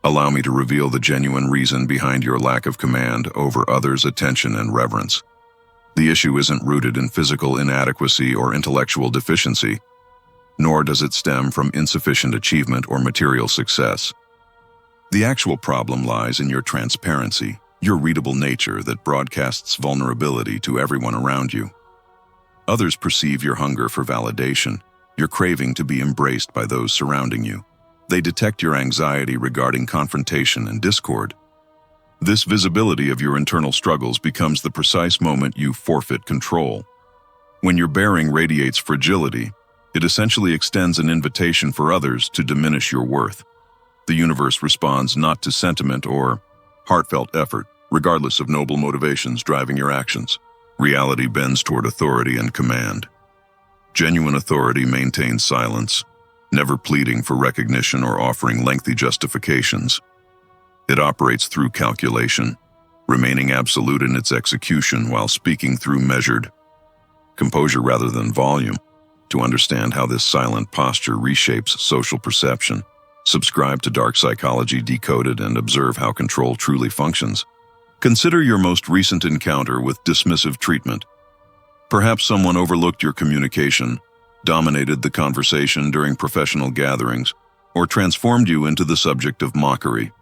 Allow me to reveal the genuine reason behind your lack of command over others' attention and reverence. The issue isn't rooted in physical inadequacy or intellectual deficiency, nor does it stem from insufficient achievement or material success. The actual problem lies in your transparency, your readable nature that broadcasts vulnerability to everyone around you. Others perceive your hunger for validation, your craving to be embraced by those surrounding you. They detect your anxiety regarding confrontation and discord. This visibility of your internal struggles becomes the precise moment you forfeit control. When your bearing radiates fragility, it essentially extends an invitation for others to diminish your worth. The universe responds not to sentiment or heartfelt effort, regardless of noble motivations driving your actions. Reality bends toward authority and command. Genuine authority maintains silence, never pleading for recognition or offering lengthy justifications. It operates through calculation, remaining absolute in its execution while speaking through measured composure rather than volume. To understand how this silent posture reshapes social perception, subscribe to Dark Psychology Decoded and observe how control truly functions. Consider your most recent encounter with dismissive treatment. Perhaps someone overlooked your communication, dominated the conversation during professional gatherings, or transformed you into the subject of mockery.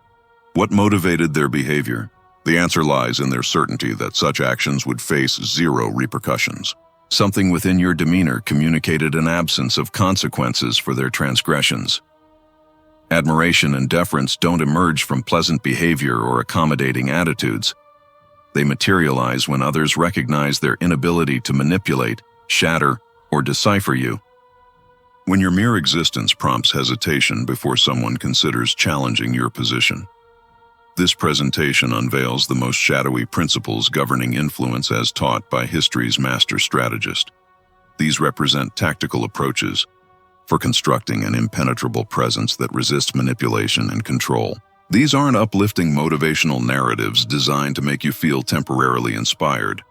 What motivated their behavior? The answer lies in their certainty that such actions would face zero repercussions. Something within your demeanor communicated an absence of consequences for their transgressions. Admiration and deference don't emerge from pleasant behavior or accommodating attitudes. They materialize when others recognize their inability to manipulate, shatter, or decipher you. When your mere existence prompts hesitation before someone considers challenging your position. This presentation unveils the most shadowy principles governing influence as taught by history's master strategist. These represent tactical approaches for constructing an impenetrable presence that resists manipulation and control. These aren't uplifting motivational narratives designed to make you feel temporarily inspired.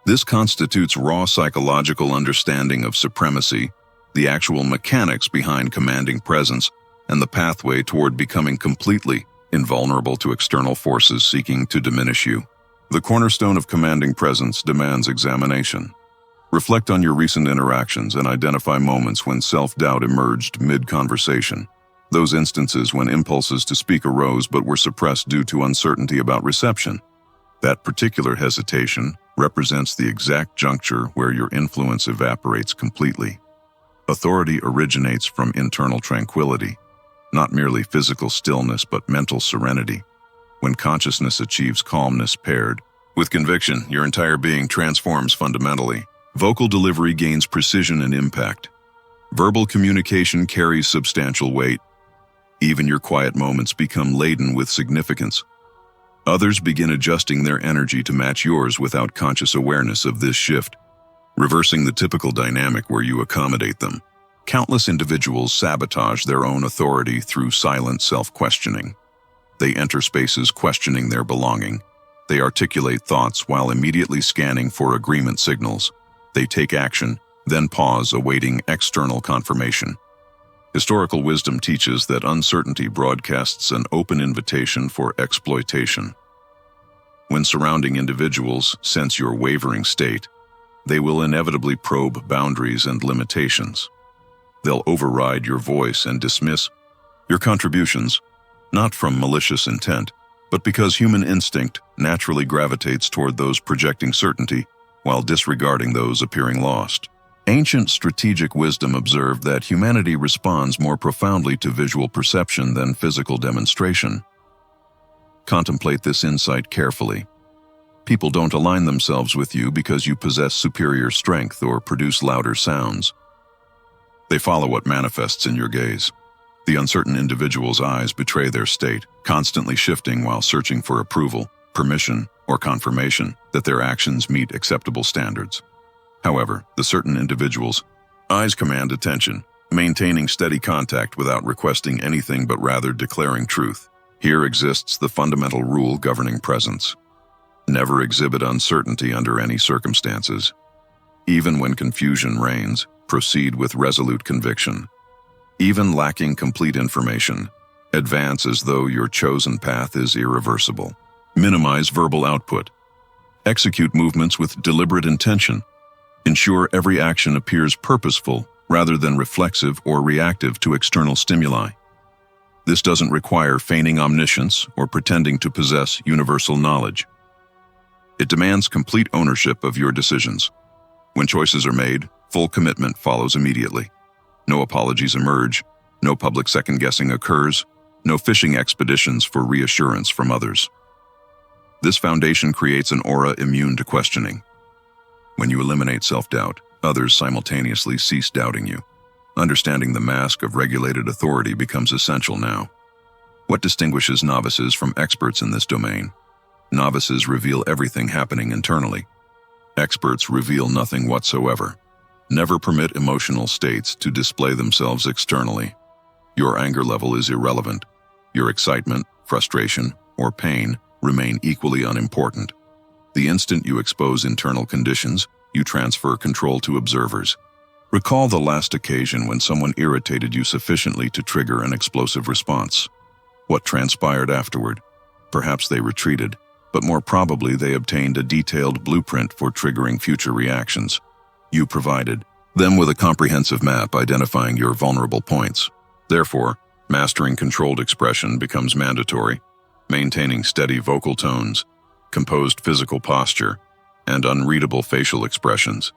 This constitutes raw psychological understanding of supremacy, the actual mechanics behind commanding presence, and the pathway toward becoming completely invulnerable to external forces seeking to diminish you. The cornerstone of commanding presence demands examination. Reflect on your recent interactions and identify moments when self-doubt emerged mid-conversation. Those instances when impulses to speak arose but were suppressed due to uncertainty about reception. That particular hesitation represents the exact juncture where your influence evaporates completely. Authority originates from internal tranquility, not merely physical stillness but mental serenity. When consciousness achieves calmness paired with conviction, your entire being transforms fundamentally. Vocal delivery gains precision and impact. Verbal communication carries substantial weight. Even your quiet moments become laden with significance. Others begin adjusting their energy to match yours without conscious awareness of this shift, reversing the typical dynamic where you accommodate them. Countless individuals sabotage their own authority through silent self-questioning. They enter spaces questioning their belonging. They articulate thoughts while immediately scanning for agreement signals. They take action, then pause, awaiting external confirmation. Historical wisdom teaches that uncertainty broadcasts an open invitation for exploitation. When surrounding individuals sense your wavering state, they will inevitably probe boundaries and limitations. They'll override your voice and dismiss your contributions, not from malicious intent, but because human instinct naturally gravitates toward those projecting certainty while disregarding those appearing lost. Ancient strategic wisdom observed that humanity responds more profoundly to visual perception than physical demonstration. Contemplate this insight carefully. People don't align themselves with you because you possess superior strength or produce louder sounds. They follow what manifests in your gaze. The uncertain individual's eyes betray their state, constantly shifting while searching for approval, permission, or confirmation that their actions meet acceptable standards. However, the certain individual's eyes command attention, maintaining steady contact without requesting anything but rather declaring truth. Here exists the fundamental rule governing presence. Never exhibit uncertainty under any circumstances. Even when confusion reigns, proceed with resolute conviction. Even lacking complete information, Advance as though your chosen path is irreversible. Minimize verbal output. Execute movements with deliberate intention. Ensure every action appears purposeful rather than reflexive or reactive to external stimuli. This doesn't require feigning omniscience or pretending to possess universal knowledge. It demands complete ownership of your decisions. When choices are made, full commitment follows immediately. No apologies emerge, no public second-guessing occurs, no fishing expeditions for reassurance from others. This foundation creates an aura immune to questioning. When you eliminate self-doubt, others simultaneously cease doubting you. Understanding the mask of regulated authority becomes essential now. What distinguishes novices from experts in this domain? Novices reveal everything happening internally. Experts reveal nothing whatsoever. Never permit emotional states to display themselves externally. Your anger level is irrelevant. Your excitement, frustration, or pain remain equally unimportant. The instant you expose internal conditions, you transfer control to observers. Recall the last occasion when someone irritated you sufficiently to trigger an explosive response. What transpired afterward? Perhaps they retreated, but more probably they obtained a detailed blueprint for triggering future reactions. You provided them with a comprehensive map identifying your vulnerable points. Therefore, mastering controlled expression becomes mandatory. Maintaining steady vocal tones, composed physical posture, and unreadable facial expressions.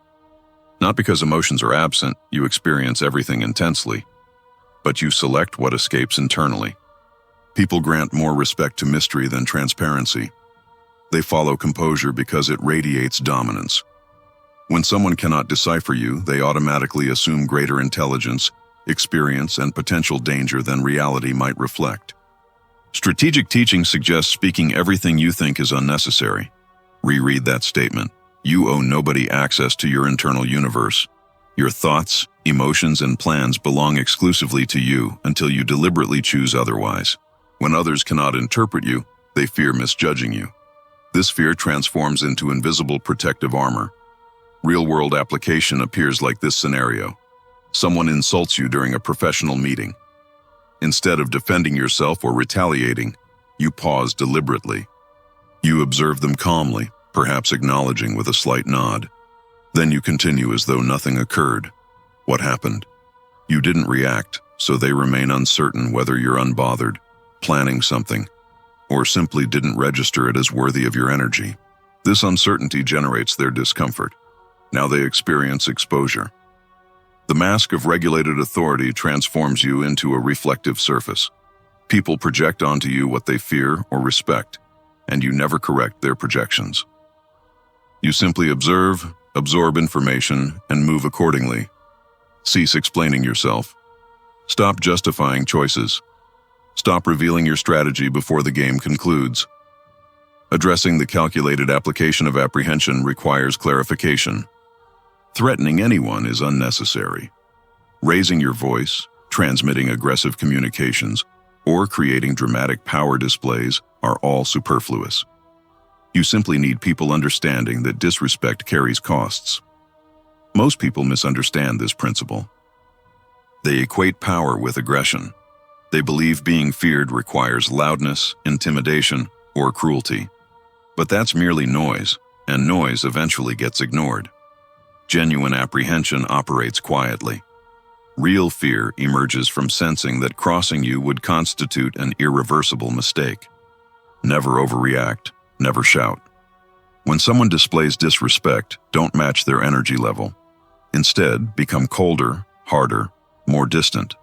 Not because emotions are absent, you experience everything intensely, but you select what escapes internally. People grant more respect to mystery than transparency. They follow composure because it radiates dominance. When someone cannot decipher you, they automatically assume greater intelligence, experience, and potential danger than reality might reflect. Strategic teaching suggests speaking everything you think is unnecessary. Reread that statement. You owe nobody access to your internal universe. Your thoughts, emotions, and plans belong exclusively to you until you deliberately choose otherwise. When others cannot interpret you, they fear misjudging you. This fear transforms into invisible protective armor. Real-world application appears like this scenario. Someone insults you during a professional meeting. Instead of defending yourself or retaliating, you pause deliberately. You observe them calmly, perhaps acknowledging with a slight nod. Then you continue as though nothing occurred. What happened? You didn't react, so they remain uncertain whether you're unbothered, planning something, or simply didn't register it as worthy of your energy. This uncertainty generates their discomfort. Now they experience exposure. The mask of regulated authority transforms you into a reflective surface. People project onto you what they fear or respect, and you never correct their projections. You simply observe, absorb information, and move accordingly. Cease explaining yourself. Stop justifying choices. Stop revealing your strategy before the game concludes. Addressing the calculated application of apprehension requires clarification. Threatening anyone is unnecessary. Raising your voice, transmitting aggressive communications, or creating dramatic power displays are all superfluous. You simply need people understanding that disrespect carries costs. Most people misunderstand this principle. They equate power with aggression. They believe being feared requires loudness, intimidation, or cruelty. But that's merely noise, and noise eventually gets ignored. Genuine apprehension operates quietly. Real fear emerges from sensing that crossing you would constitute an irreversible mistake. Never overreact, never shout. When someone displays disrespect, don't match their energy level. Instead, become colder, harder, more distant.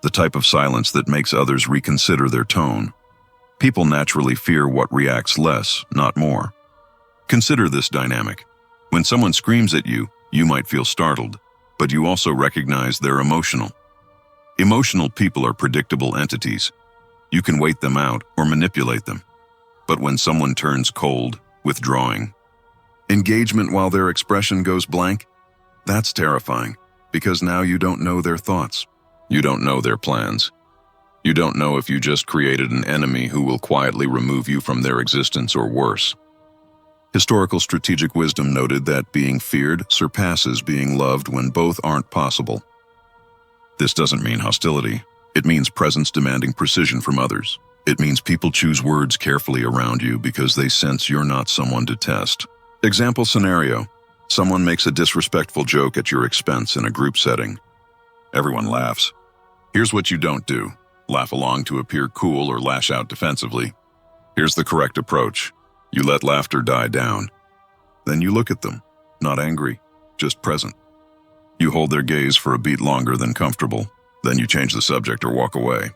The type of silence that makes others reconsider their tone. People naturally fear what reacts less, not more. Consider this dynamic. When someone screams at you, you might feel startled, but you also recognize they're emotional. Emotional people are predictable entities. You can wait them out or manipulate them. But when someone turns cold, withdrawing, engagement while their expression goes blank, that's terrifying, because now you don't know their thoughts. You don't know their plans. You don't know if you just created an enemy who will quietly remove you from their existence or worse. Historical strategic wisdom noted that being feared surpasses being loved when both aren't possible. This doesn't mean hostility. It means presence demanding precision from others. It means people choose words carefully around you because they sense you're not someone to test. Example scenario. Someone makes a disrespectful joke at your expense in a group setting. Everyone laughs. Here's what you don't do. Laugh along to appear cool or lash out defensively. Here's the correct approach. You let laughter die down. Then you look at them, not angry, just present. You hold their gaze for a beat longer than comfortable. Then you change the subject or walk away.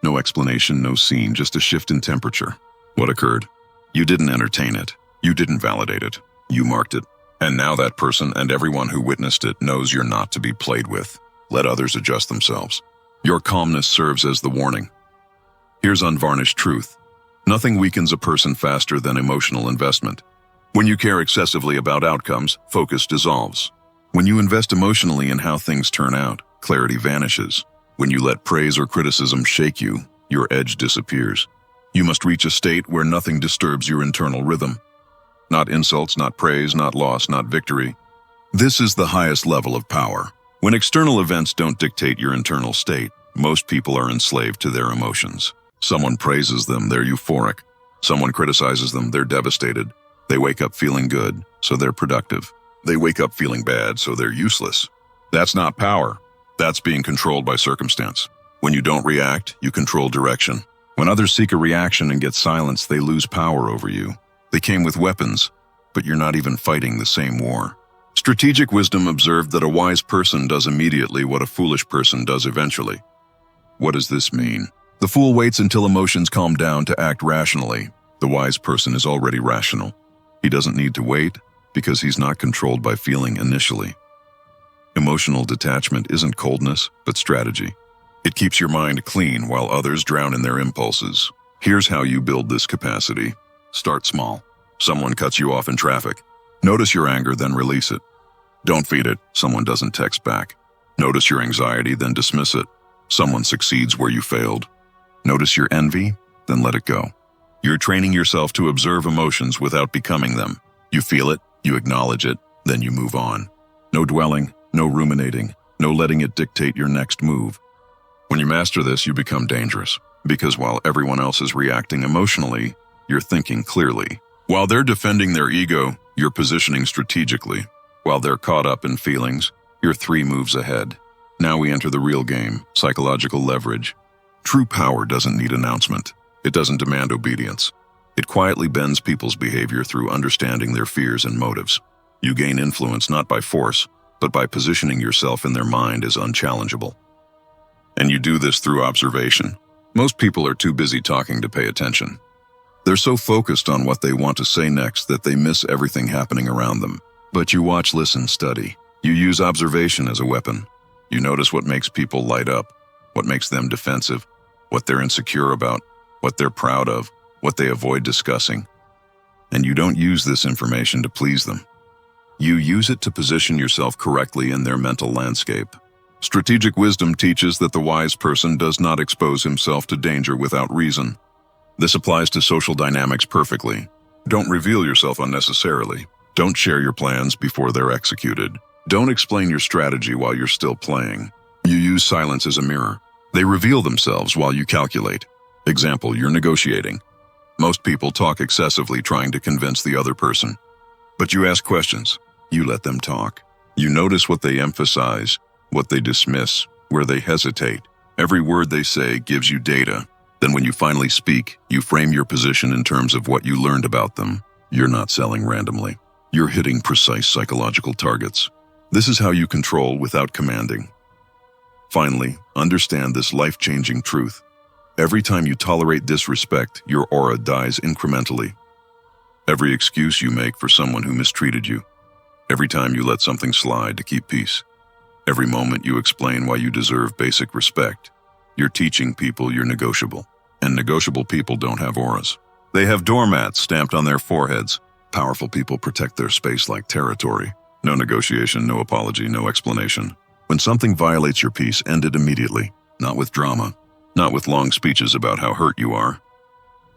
No explanation, no scene, just a shift in temperature. What occurred? You didn't entertain it. You didn't validate it. You marked it. And now that person and everyone who witnessed it knows you're not to be played with. Let others adjust themselves. Your calmness serves as the warning. Here's unvarnished truth. Nothing weakens a person faster than emotional investment. When you care excessively about outcomes, focus dissolves. When you invest emotionally in how things turn out, clarity vanishes. When you let praise or criticism shake you, your edge disappears. You must reach a state where nothing disturbs your internal rhythm. Not insults, not praise, not loss, not victory. This is the highest level of power. When external events don't dictate your internal state, most people are enslaved to their emotions. Someone praises them, they're euphoric. Someone criticizes them, they're devastated. They wake up feeling good, so they're productive. They wake up feeling bad, so they're useless. That's not power. That's being controlled by circumstance. When you don't react, you control direction. When others seek a reaction and get silence, they lose power over you. They came with weapons, but you're not even fighting the same war. Strategic wisdom observed that a wise person does immediately what a foolish person does eventually. What does this mean? The fool waits until emotions calm down to act rationally. The wise person is already rational. He doesn't need to wait because he's not controlled by feeling initially. Emotional detachment isn't coldness, but strategy. It keeps your mind clean while others drown in their impulses. Here's how you build this capacity. Start small. Someone cuts you off in traffic. Notice your anger, then release it. Don't feed it. Someone doesn't text back. Notice your anxiety, then dismiss it. Someone succeeds where you failed. Notice your envy, then let it go. You're training yourself to observe emotions without becoming them. You feel it, you acknowledge it, then you move on. No dwelling, no ruminating, no letting it dictate your next move. When you master this, you become dangerous, because while everyone else is reacting emotionally, you're thinking clearly. While they're defending their ego, you're positioning strategically. While they're caught up in feelings, you're 3 moves ahead. Now we enter the real game, psychological leverage. True power doesn't need announcement. It doesn't demand obedience. It quietly bends people's behavior through understanding their fears and motives. You gain influence not by force, but by positioning yourself in their mind as unchallengeable. And you do this through observation. Most people are too busy talking to pay attention. They're so focused on what they want to say next that they miss everything happening around them. But you watch, listen, study. You use observation as a weapon. You notice what makes people light up, what makes them defensive, what they're insecure about, what they're proud of, what they avoid discussing. And you don't use this information to please them. You use it to position yourself correctly in their mental landscape. Strategic wisdom teaches that the wise person does not expose himself to danger without reason. This applies to social dynamics perfectly. Don't reveal yourself unnecessarily. Don't share your plans before they're executed. Don't explain your strategy while you're still playing. You use silence as a mirror. They reveal themselves while you calculate. Example, you're negotiating. Most people talk excessively trying to convince the other person. But you ask questions. You let them talk. You notice what they emphasize, what they dismiss, where they hesitate. Every word they say gives you data. Then when you finally speak, you frame your position in terms of what you learned about them. You're not selling randomly. You're hitting precise psychological targets. This is how you control without commanding. Finally, understand this life-changing truth. Every time you tolerate disrespect, your aura dies incrementally. Every excuse you make for someone who mistreated you. Every time you let something slide to keep peace. Every moment you explain why you deserve basic respect. You're teaching people you're negotiable. And negotiable people don't have auras. They have doormats stamped on their foreheads. Powerful people protect their space like territory. No negotiation, no apology, no explanation. When something violates your peace, end it immediately. Not with drama. Not with long speeches about how hurt you are.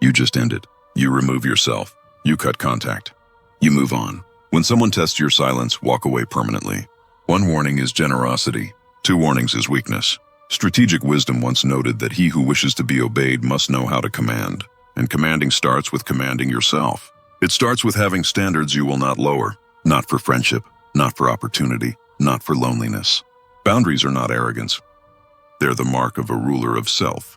You just end it. You remove yourself. You cut contact. You move on. When someone tests your silence, walk away permanently. 1 warning is generosity. 2 warnings is weakness. Strategic wisdom once noted that he who wishes to be obeyed must know how to command, and commanding starts with commanding yourself. It starts with having standards you will not lower, not for friendship, not for opportunity, not for loneliness. Boundaries are not arrogance. They're the mark of a ruler of self.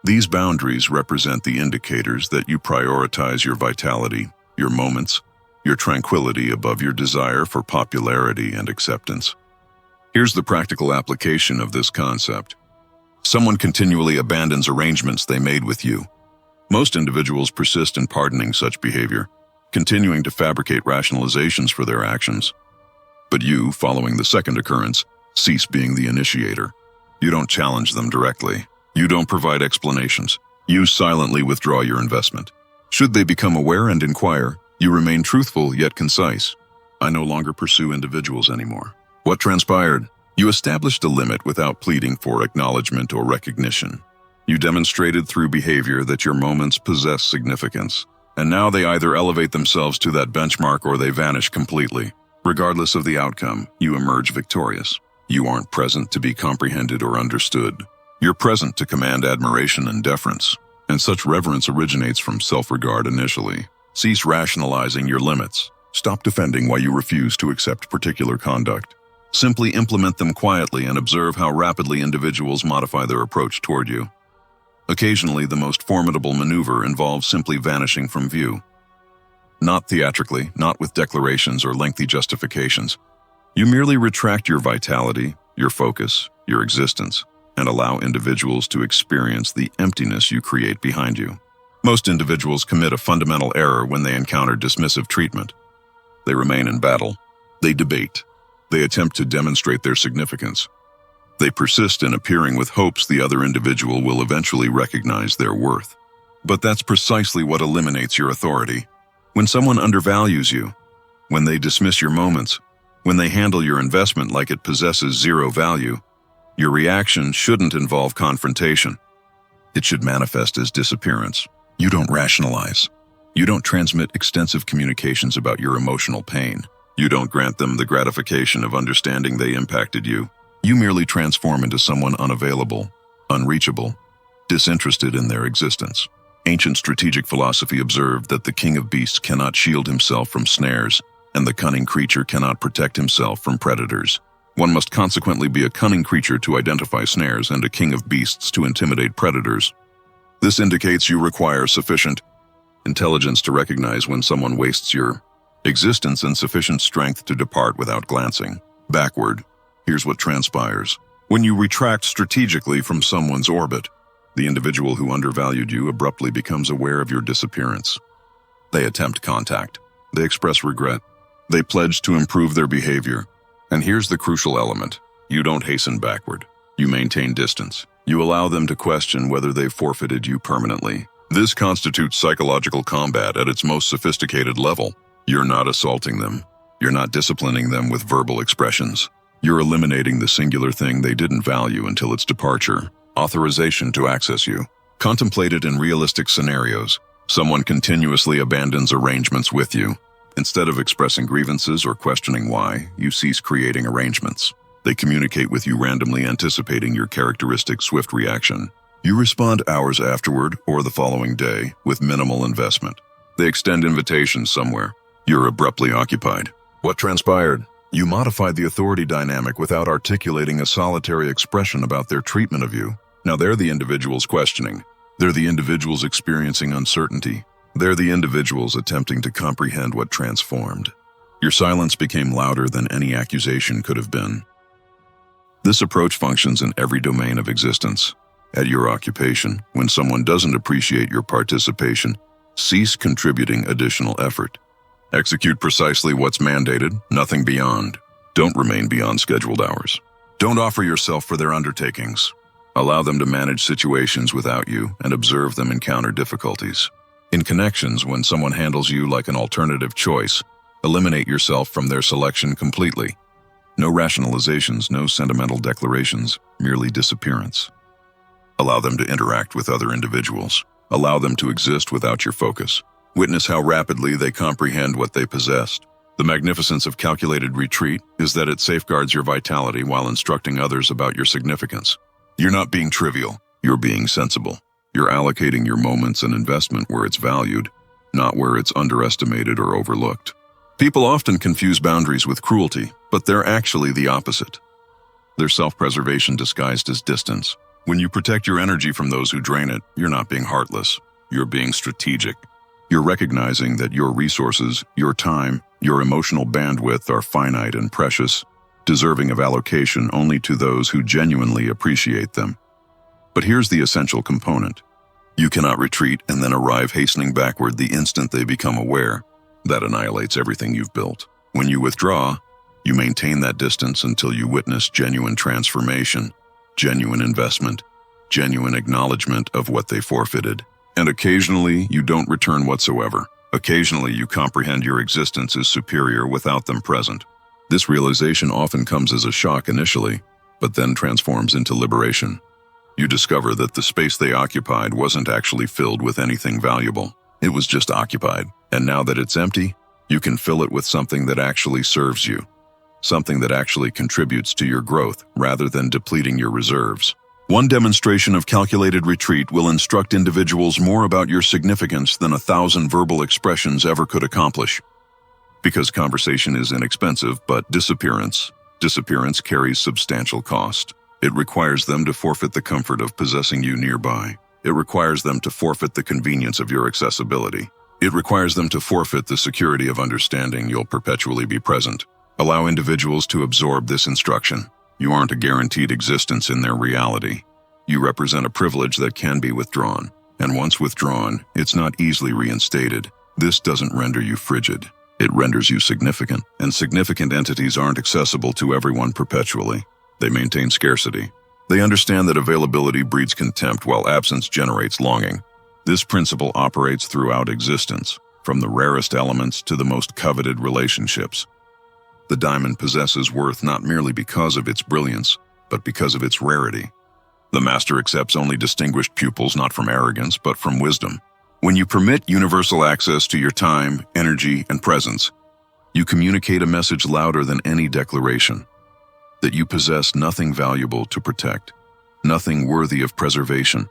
These boundaries represent the indicators that you prioritize your vitality, your moments, your tranquility above your desire for popularity and acceptance. Here's the practical application of this concept. Someone continually abandons arrangements they made with you. Most individuals persist in pardoning such behavior, continuing to fabricate rationalizations for their actions. But you, following the second occurrence, cease being the initiator. You don't challenge them directly. You don't provide explanations. You silently withdraw your investment. Should they become aware and inquire, you remain truthful yet concise. I no longer pursue individuals anymore. What transpired? You established a limit without pleading for acknowledgement or recognition. You demonstrated through behavior that your moments possess significance, and now they either elevate themselves to that benchmark or they vanish completely. Regardless of the outcome, you emerge victorious. You aren't present to be comprehended or understood. You're present to command admiration and deference, and such reverence originates from self-regard initially. Cease rationalizing your limits. Stop defending why you refuse to accept particular conduct. Simply implement them quietly and observe how rapidly individuals modify their approach toward you. Occasionally, the most formidable maneuver involves simply vanishing from view. Not theatrically, not with declarations or lengthy justifications. You merely retract your vitality, your focus, your existence, and allow individuals to experience the emptiness you create behind you. Most individuals commit a fundamental error when they encounter dismissive treatment. They remain in battle. They debate. They attempt to demonstrate their significance. They persist in appearing with hopes the other individual will eventually recognize their worth. But that's precisely what eliminates your authority. When someone undervalues you, when they dismiss your moments, when they handle your investment like it possesses zero value, your reaction shouldn't involve confrontation. It should manifest as disappearance. You don't rationalize. You don't transmit extensive communications about your emotional pain. You don't grant them the gratification of understanding they impacted you. You merely transform into someone unavailable, unreachable, disinterested in their existence. Ancient strategic philosophy observed that the king of beasts cannot shield himself from snares, and the cunning creature cannot protect himself from predators. One must consequently be a cunning creature to identify snares and a king of beasts to intimidate predators. This indicates you require sufficient intelligence to recognize when someone wastes your existence and sufficient strength to depart without glancing backward. Here's what transpires. When you retract strategically from someone's orbit, the individual who undervalued you abruptly becomes aware of your disappearance. They attempt contact. They express regret. They pledge to improve their behavior. And here's the crucial element. You don't hasten backward. You maintain distance. You allow them to question whether they've forfeited you permanently. This constitutes psychological combat at its most sophisticated level. You're not assaulting them. You're not disciplining them with verbal expressions. You're eliminating the singular thing they didn't value until its departure. Authorization to access you. Contemplated in realistic scenarios. Someone continuously abandons arrangements with you. Instead of expressing grievances or questioning why, you cease creating arrangements. They communicate with you randomly, anticipating your characteristic swift reaction. You respond hours afterward or the following day with minimal investment. They extend invitations somewhere. You're abruptly occupied. What transpired? You modified the authority dynamic without articulating a solitary expression about their treatment of you. Now they're the individuals questioning. They're the individuals experiencing uncertainty. They're the individuals attempting to comprehend what transformed. Your silence became louder than any accusation could have been. This approach functions in every domain of existence. At your occupation, when someone doesn't appreciate your participation, cease contributing additional effort. Execute precisely what's mandated, nothing beyond. Don't remain beyond scheduled hours. Don't offer yourself for their undertakings. Allow them to manage situations without you and observe them encounter difficulties. In connections, when someone handles you like an alternative choice, eliminate yourself from their selection completely. No rationalizations, no sentimental declarations, merely disappearance. Allow them to interact with other individuals. Allow them to exist without your focus. Witness how rapidly they comprehend what they possessed. The magnificence of calculated retreat is that it safeguards your vitality while instructing others about your significance. You're not being trivial, you're being sensible. You're allocating your moments and investment where it's valued, not where it's underestimated or overlooked. People often confuse boundaries with cruelty, but they're actually the opposite. They're self-preservation disguised as distance. When you protect your energy from those who drain it, you're not being heartless. You're being strategic. You're recognizing that your resources, your time, your emotional bandwidth are finite and precious, deserving of allocation only to those who genuinely appreciate them. But here's the essential component. You cannot retreat and then arrive hastening backward the instant they become aware. That annihilates everything you've built. When you withdraw, you maintain that distance until you witness genuine transformation, genuine investment, genuine acknowledgement of what they forfeited. And occasionally, you don't return whatsoever. Occasionally, you comprehend your existence is superior without them present. This realization often comes as a shock initially, but then transforms into liberation. You discover that the space they occupied wasn't actually filled with anything valuable. It was just occupied. And now that it's empty, you can fill it with something that actually serves you. Something that actually contributes to your growth rather than depleting your reserves. One demonstration of calculated retreat will instruct individuals more about your significance than 1,000 verbal expressions ever could accomplish. Because conversation is inexpensive, but disappearance carries substantial cost. It requires them to forfeit the comfort of possessing you nearby. It requires them to forfeit the convenience of your accessibility. It requires them to forfeit the security of understanding you'll perpetually be present. Allow individuals to absorb this instruction. You aren't a guaranteed existence in their reality. You represent a privilege that can be withdrawn. And once withdrawn, it's not easily reinstated. This doesn't render you frigid. It renders you significant. And significant entities aren't accessible to everyone perpetually. They maintain scarcity. They understand that availability breeds contempt while absence generates longing. This principle operates throughout existence, from the rarest elements to the most coveted relationships. The diamond possesses worth not merely because of its brilliance, but because of its rarity. The master accepts only distinguished pupils not from arrogance, but from wisdom. When you permit universal access to your time, energy, and presence, you communicate a message louder than any declaration. That you possess nothing valuable to protect, nothing worthy of preservation,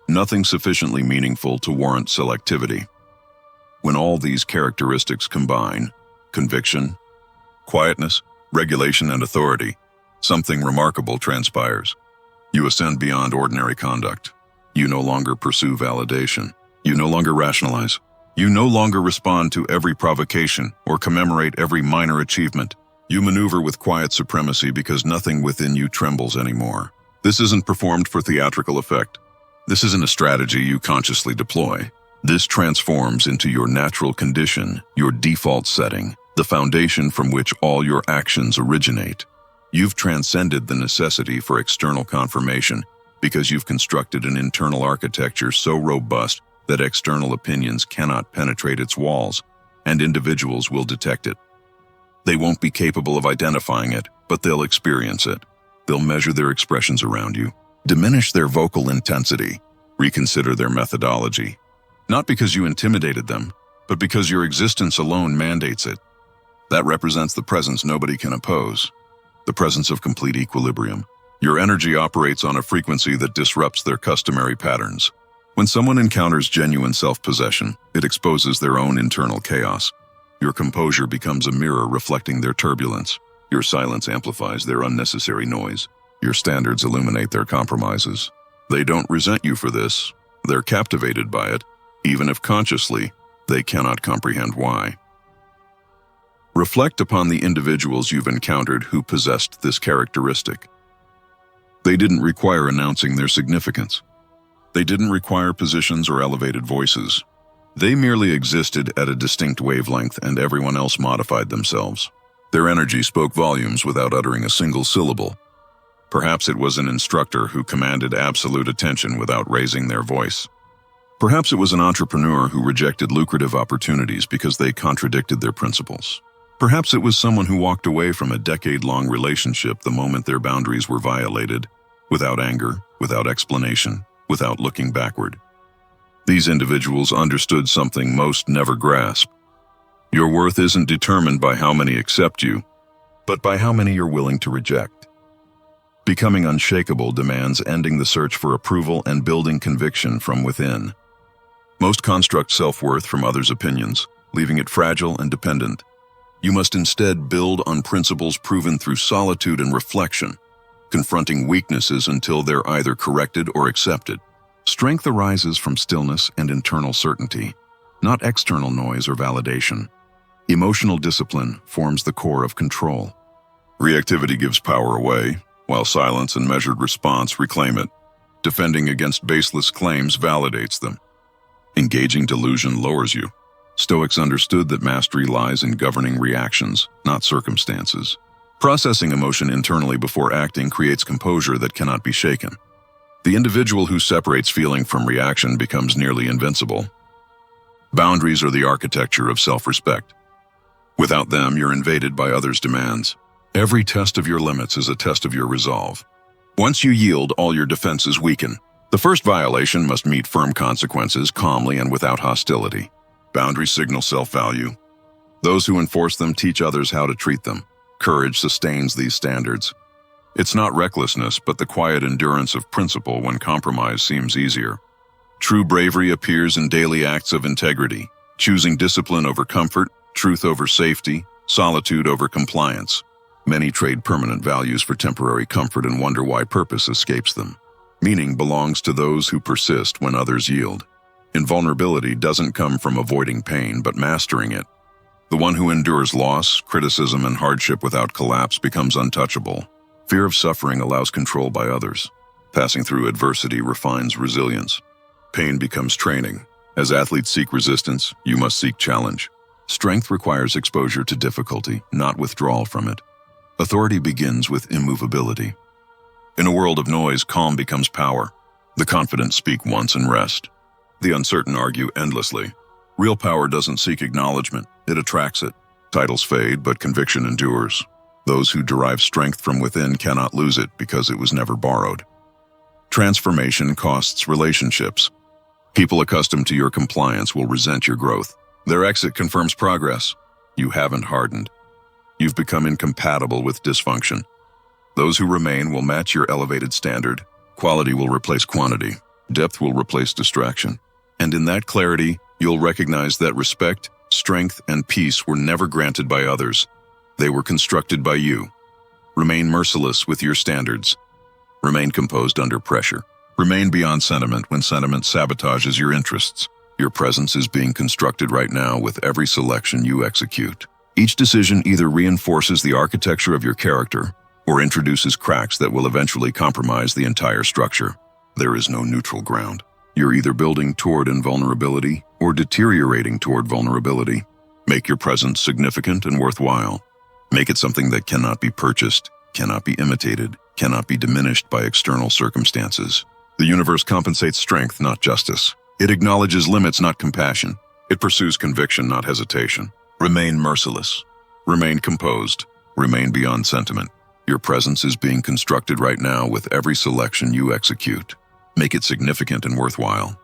nothing sufficiently meaningful to warrant selectivity. When all these characteristics combine, conviction, quietness, regulation, and authority, something remarkable transpires. You ascend beyond ordinary conduct. You no longer pursue validation. You no longer rationalize. You no longer respond to every provocation or commemorate every minor achievement. You maneuver with quiet supremacy because nothing within you trembles anymore. This isn't performed for theatrical effect. This isn't a strategy you consciously deploy. This transforms into your natural condition, your default setting, the foundation from which all your actions originate. You've transcended the necessity for external confirmation because you've constructed an internal architecture so robust that external opinions cannot penetrate its walls, and individuals will detect it. They won't be capable of identifying it, but they'll experience it. They'll measure their expressions around you, diminish their vocal intensity, reconsider their methodology. Not because you intimidated them, but because your existence alone mandates it. That represents the presence nobody can oppose, the presence of complete equilibrium. Your energy operates on a frequency that disrupts their customary patterns. When someone encounters genuine self-possession, it exposes their own internal chaos. Your composure becomes a mirror reflecting their turbulence. Your silence amplifies their unnecessary noise. Your standards illuminate their compromises. They don't resent you for this. They're captivated by it, even if consciously, they cannot comprehend why. Reflect upon the individuals you've encountered who possessed this characteristic. They didn't require announcing their significance. They didn't require positions or elevated voices. They merely existed at a distinct wavelength and everyone else modified themselves. Their energy spoke volumes without uttering a single syllable. Perhaps it was an instructor who commanded absolute attention without raising their voice. Perhaps it was an entrepreneur who rejected lucrative opportunities because they contradicted their principles. Perhaps it was someone who walked away from a decade-long relationship the moment their boundaries were violated, without anger, without explanation, without looking backward. These individuals understood something most never grasp. Your worth isn't determined by how many accept you, but by how many you're willing to reject. Becoming unshakable demands ending the search for approval and building conviction from within. Most construct self-worth from others' opinions, leaving it fragile and dependent. You must instead build on principles proven through solitude and reflection, confronting weaknesses until they're either corrected or accepted. Strength arises from stillness and internal certainty, not external noise or validation. Emotional discipline forms the core of control. Reactivity gives power away, while silence and measured response reclaim it. Defending against baseless claims validates them. Engaging delusion lowers you. Stoics understood that mastery lies in governing reactions, not circumstances. Processing emotion internally before acting creates composure that cannot be shaken. The individual who separates feeling from reaction becomes nearly invincible. Boundaries are the architecture of self-respect. Without them, you're invaded by others' demands. Every test of your limits is a test of your resolve. Once you yield, all your defenses weaken. The first violation must meet firm consequences calmly and without hostility. Boundaries signal self-value. Those who enforce them teach others how to treat them. Courage sustains these standards. It's not recklessness, but the quiet endurance of principle when compromise seems easier. True bravery appears in daily acts of integrity, choosing discipline over comfort, truth over safety, solitude over compliance. Many trade permanent values for temporary comfort and wonder why purpose escapes them. Meaning belongs to those who persist when others yield. Invulnerability doesn't come from avoiding pain, but mastering it. The one who endures loss, criticism, and hardship without collapse becomes untouchable. Fear of suffering allows control by others. Passing through adversity refines resilience. Pain becomes training. As athletes seek resistance, you must seek challenge. Strength requires exposure to difficulty, not withdrawal from it. Authority begins with immovability. In a world of noise, calm becomes power. The confident speak once and rest. The uncertain argue endlessly. Real power doesn't seek acknowledgement, it attracts it. Titles fade, but conviction endures. Those who derive strength from within cannot lose it because it was never borrowed. Transformation costs relationships. People accustomed to your compliance will resent your growth. Their exit confirms progress. You haven't hardened. You've become incompatible with dysfunction. Those who remain will match your elevated standard. Quality will replace quantity. Depth will replace distraction. And in that clarity, you'll recognize that respect, strength, and peace were never granted by others. They were constructed by you. Remain merciless with your standards. Remain composed under pressure. Remain beyond sentiment when sentiment sabotages your interests. Your presence is being constructed right now with every selection you execute. Each decision either reinforces the architecture of your character or introduces cracks that will eventually compromise the entire structure. There is no neutral ground. You're either building toward invulnerability or deteriorating toward vulnerability. Make your presence significant and worthwhile. Make it something that cannot be purchased, cannot be imitated, cannot be diminished by external circumstances. The universe compensates strength, not justice. It acknowledges limits, not compassion. It pursues conviction, not hesitation. Remain merciless. Remain composed. Remain beyond sentiment. Your presence is being constructed right now with every selection you execute. Make it significant and worthwhile.